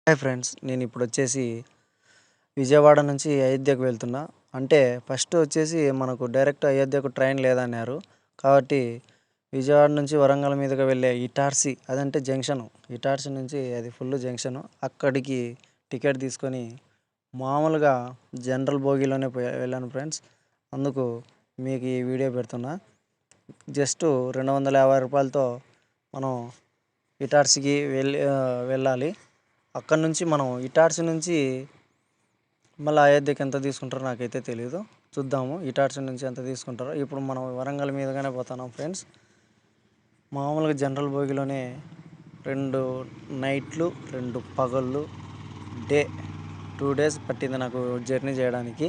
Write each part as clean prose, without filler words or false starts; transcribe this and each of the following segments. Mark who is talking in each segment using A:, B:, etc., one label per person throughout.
A: Hi friends, నేను ఇప్పుడు వచ్చేసి విజయవాడ నుంచి అయోధ్యకు వెళ్తున్నా. అంటే ఫస్ట్ వచ్చేసి మనకు డైరెక్ట్ అయోధ్యకు ట్రైన్ లేదన్నారు. కాబట్టి విజయవాడ నుంచి వరంగల్ మీదుగా వెళ్ళే ఇటార్సీ, అదంటే జంక్షను. ఇటార్సీ నుంచి అది ఫుల్ జంక్షను. అక్కడికి టికెట్ తీసుకొని మామూలుగా జనరల్ బోగీలోనే వెళ్ళాను ఫ్రెండ్స్. అందుకు మీకు ఈ వీడియో పెడుతున్నా. జస్ట్ రూ. 250 మనం ఇటార్సీకి వెళ్ళాలి. అక్కడ నుంచి మనం ఇటార్సీ నుంచి మళ్ళీ అయోధ్యకి ఎంత తీసుకుంటారో నాకైతే తెలియదు. చూద్దాము ఇటార్సీ నుంచి ఎంత తీసుకుంటారో. ఇప్పుడు మనం వరంగల్ మీదుగానే పోతున్నాం ఫ్రెండ్స్. మామూలుగా జనరల్ బోగిలోనే 2 నైట్లు 2 పగళ్ళు డే 2 డేస్ పట్టింది నాకు జర్నీ చేయడానికి.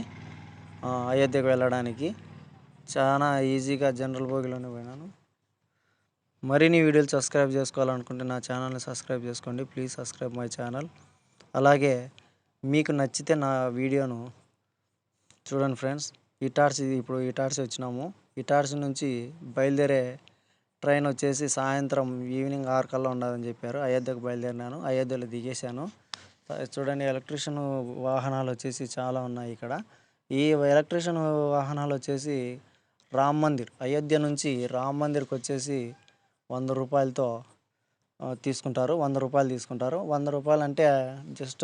A: అయోధ్యకు వెళ్ళడానికి చాలా ఈజీగా జనరల్ బోగిలోనే పోయినాను. మరిన్ని వీడియోలు సబ్స్క్రైబ్ చేసుకోవాలనుకుంటే నా ఛానల్ని సబ్స్క్రైబ్ చేసుకోండి. Please subscribe my channel. అలాగే మీకు నచ్చితే నా వీడియోను చూడండి ఫ్రెండ్స్. ఇప్పుడు ఇటార్సీ వచ్చినాము. ఇటార్సీ నుంచి బయలుదేరే ట్రైన్ వచ్చేసి సాయంత్రం ఈవినింగ్ 6 కల్లా ఉండదని చెప్పారు. అయోధ్యకు బయలుదేరినాను. అయోధ్యలో దిగేశాను. చూడండి, ఎలక్ట్రిషియన్ వాహనాలు వచ్చేసి చాలా ఉన్నాయి ఇక్కడ. ఈ ఎలక్ట్రిషియన్ వాహనాలు వచ్చేసి రామ్ మందిర్, అయోధ్య నుంచి రామ్ మందిర్కి వచ్చేసి 100 రూపాయలతో తీసుకుంటారు. 100 రూపాయలు తీసుకుంటారు. 100 రూపాయలు అంటే జస్ట్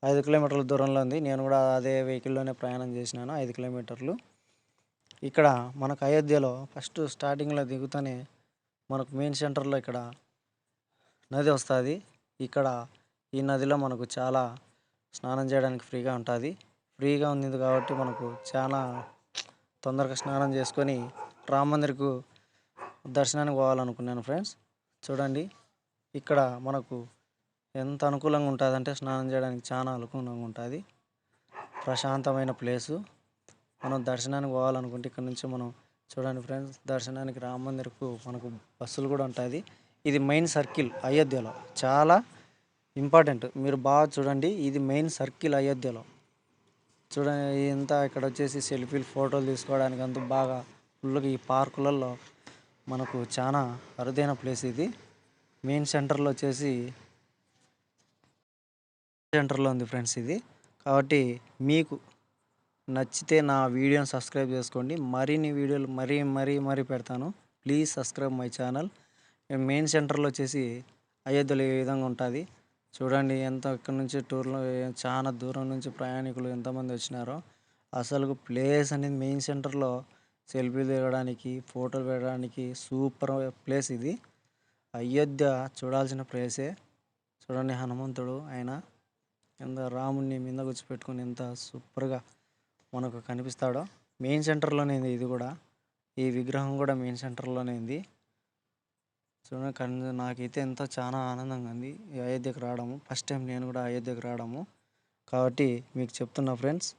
A: 5 కిలోమీటర్ల దూరంలో ఉంది. నేను కూడా అదే వెహికల్లోనే ప్రయాణం చేసినాను 5 కిలోమీటర్లు. ఇక్కడ మనకు అయోధ్యలో ఫస్ట్ స్టార్టింగ్లో దిగుతూనే మనకు మెయిన్ సెంటర్లో ఇక్కడ నది వస్తుంది. ఇక్కడ ఈ నదిలో మనకు చాలా స్నానం చేయడానికి ఫ్రీగా ఉంటుంది. ఫ్రీగా ఉంది కాబట్టి మనకు చాలా తొందరగా స్నానం చేసుకొని రామ్ మందిర్కు దర్శనానికి పోవాలనుకున్నాను ఫ్రెండ్స్. చూడండి, ఇక్కడ మనకు ఎంత అనుకూలంగా ఉంటుందంటే స్నానం చేయడానికి చాలా అనుకూలంగా ఉంటుంది. ప్రశాంతమైన ప్లేసు. మనం దర్శనానికి పోవాలనుకుంటే ఇక్కడ నుంచి మనం చూడండి ఫ్రెండ్స్, దర్శనానికి రామ మందిర్కు మనకు బస్సులు కూడా ఉంటుంది. ఇది మెయిన్ సర్కిల్ అయోధ్యలో, చాలా ఇంపార్టెంట్. మీరు బాగా చూడండి, ఇది మెయిన్ సర్కిల్ అయోధ్యలో. చూడండి, ఇంతా ఇక్కడ వచ్చేసి సెల్ఫీలు ఫోటోలు తీసుకోవడానికి అంతా బాగా ఫుల్గా ఈ పార్కులలో మనకు చాలా అరుదైన ప్లేస్ ఇది. మెయిన్ సెంటర్లో ఉంది ఫ్రెండ్స్ ఇది. కాబట్టి మీకు నచ్చితే నా వీడియోని సబ్స్క్రైబ్ చేసుకోండి. మరిన్ని వీడియోలు మరీ పెడతాను. Please subscribe my channel. Main సెంటర్లో వచ్చేసి అయోధ్యలో ఈ విధంగా ఉంటుంది. చూడండి, ఇక్కడ నుంచి టూర్లో చాలా దూరం నుంచి ప్రయాణికులు ఎంతమంది వచ్చినారో. అసలు ప్లేస్ అనేది మెయిన్ సెంటర్లో సెల్ఫీలు దిగడానికి, ఫోటోలు పెట్టడానికి సూపర్ ప్లేస్ ఇది. అయోధ్య చూడాల్సిన ప్లేసే. చూడండి, హనుమంతుడు ఆయన ఎంత రాముడిని మీద కూర్చోపెట్టుకొని ఎంత సూపర్గా మనకు కనిపిస్తాడో. మెయిన్ సెంటర్లోనే ఉంది ఇది కూడా. ఈ విగ్రహం కూడా మెయిన్ సెంటర్లోనే ఉంది. చూడండి, నాకైతే ఎంతో చాలా ఆనందంగా ఉంది ఈ అయోధ్యకు రావడము. ఫస్ట్ టైం నేను కూడా అయోధ్యకు రావడము. కాబట్టి మీకు చెప్తున్నా ఫ్రెండ్స్,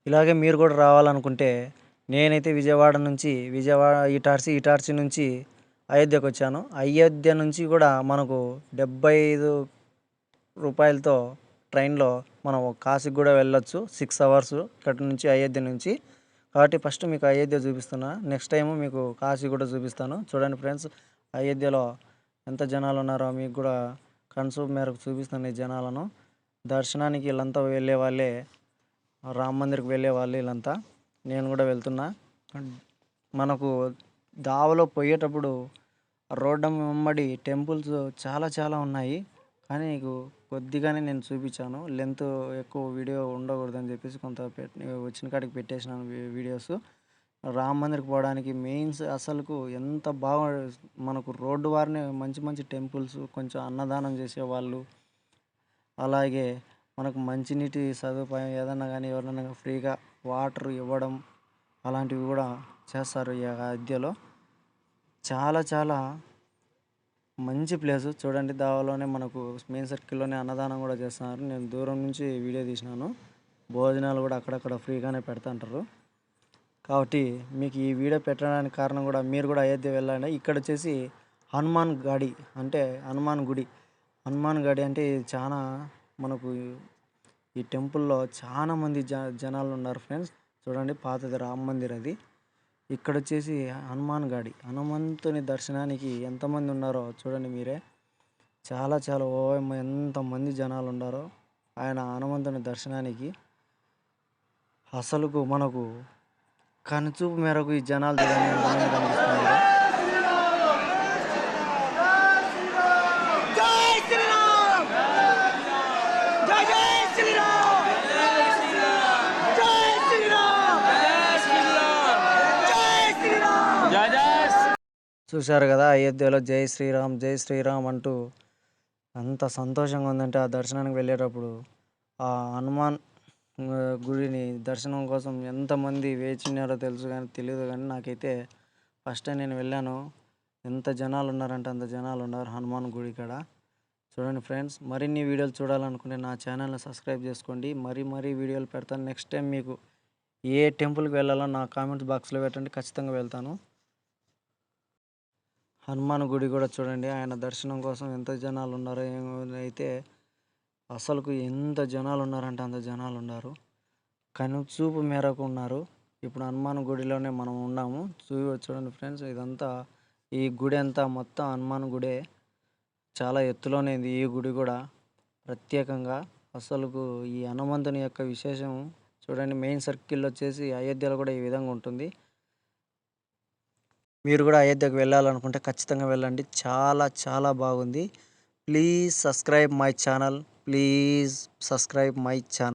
A: ఇలాగే మీరు కూడా రావాలనుకుంటే నేనైతే విజయవాడ ఇటార్సీ నుంచి అయోధ్యకు వచ్చాను. అయోధ్య నుంచి కూడా మనకు 75 రూపాయలతో ట్రైన్లో మనం కాశీకి కూడా వెళ్ళొచ్చు. 6 అవర్స్ ఇక్కడ నుంచి, అయోధ్య నుంచి. కాబట్టి ఫస్ట్ మీకు అయోధ్య చూపిస్తున్నా. నెక్స్ట్ టైము మీకు కాశీ కూడా చూపిస్తాను. చూడండి ఫ్రెండ్స్, అయోధ్యలో ఎంత జనాలు ఉన్నారో మీకు కూడా కన్సూప్ మేరకు చూపిస్తాను ఈ జనాలను. దర్శనానికి వీళ్ళంతా వెళ్ళే వాళ్ళే, రామ్ మందిర్కి వెళ్ళే వాళ్ళు వీళ్ళంతా. నేను కూడా వెళ్తున్నా. మనకు దావలో పోయేటప్పుడు రోడ్డు వెంబడి టెంపుల్స్ చాలా ఉన్నాయి. కానీ నీకు కొద్దిగానే నేను చూపించాను. లెంత్ ఎక్కువ వీడియో ఉండకూడదని చెప్పేసి కొంత వచ్చిన కాడికి పెట్టేసినాను వీడియోస్. రామ్ మందిర్కి పోవడానికి మెయిన్స్ అసలుకు ఎంత బాగా మనకు రోడ్డు వారిని మంచి టెంపుల్స్, కొంచెం అన్నదానం చేసేవాళ్ళు, అలాగే మనకు మంచినీటి సదుపాయం ఏదన్నా కానీ ఎవరైనా ఫ్రీగా వాటర్ ఇవ్వడం అలాంటివి కూడా చేస్తారు ఈ అయోధ్యలో. చాలా మంచి ప్లేసు. చూడండి, దావలోనే మనకు మెయిన్ సర్కిల్లోనే అన్నదానం కూడా చేస్తున్నారు. నేను దూరం నుంచి వీడియో తీసినాను. భోజనాలు కూడా అక్కడక్కడ ఫ్రీగానే పెడతాంటారు. కాబట్టి మీకు ఈ వీడియో పెట్టడానికి కారణం కూడా మీరు కూడా అయోధ్య వెళ్ళండి. ఇక్కడ వచ్చేసి హనుమాన్ గడి అంటే హనుమాన్ గుడి అంటే చాలా మనకు ఈ టెంపుల్లో చాలా మంది జనాలు ఉన్నారు ఫ్రెండ్స్. చూడండి, పాతది రామ్ మందిర్ అది. ఇక్కడ వచ్చేసి హనుమంతుని దర్శనానికి ఎంతమంది ఉన్నారో చూడండి మీరే. చాలా చాలా ఓయమ్మ ఎంతమంది జనాలు ఉండారో ఆయన హనుమంతుని దర్శనానికి. అసలుకు మనకు కనుచూపు మేరకు ఈ జనాలు చూడండి ఎంతమంది కనిపిస్తున్నారు. చూశారు కదా, అయోధ్యలో జై శ్రీరామ్ జై శ్రీరామ్ అంటూ ఎంత సంతోషంగా ఉందంటే ఆ దర్శనానికి వెళ్ళేటప్పుడు ఆ హనుమాన్ గుడిని దర్శనం కోసం ఎంతమంది వేచిన్నారో తెలుసు కానీ తెలియదు, కానీ నాకైతే ఫస్ట్ టైం నేను వెళ్ళాను. ఎంత జనాలు ఉన్నారంటే అంత జనాలు ఉన్నారు హనుమాన్ గుడి కాడ. చూడండి ఫ్రెండ్స్, మరిన్ని వీడియోలు చూడాలనుకుంటే నా ఛానల్ని సబ్స్క్రైబ్ చేసుకోండి. మరీ వీడియోలు పెడతాను. నెక్స్ట్ టైం మీకు ఏ టెంపుల్కి వెళ్ళాలో నా కామెంట్స్ బాక్స్లో పెట్టండి, ఖచ్చితంగా వెళ్తాను. హనుమాన్ గుడి కూడా చూడండి, ఆయన దర్శనం కోసం ఎంత జనాలు ఉన్నారో అయితే అసలుకు ఎంత జనాలు ఉన్నారంటే అంత జనాలు ఉన్నారు. కనుచూపు మేరకు ఉన్నారు. ఇప్పుడు హనుమాన్ గుడిలోనే మనం ఉన్నాము. చూడండి ఫ్రెండ్స్, ఇదంతా ఈ గుడి అంతా మొత్తం హనుమాన్ గుడే. చాలా ఎత్తులోనే ఉంది ఈ గుడి కూడా ప్రత్యేకంగా. అసలుకు ఈ హనుమంతుని యొక్క విశేషం చూడండి. మెయిన్ సర్కిల్ వచ్చేసి అయోధ్యలో కూడా ఈ విధంగా ఉంటుంది. మీరు కూడా అయోధ్యకు వెళ్ళాలనుకుంటే ఖచ్చితంగా వెళ్ళండి. చాలా చాలా బాగుంది. Please subscribe my channel.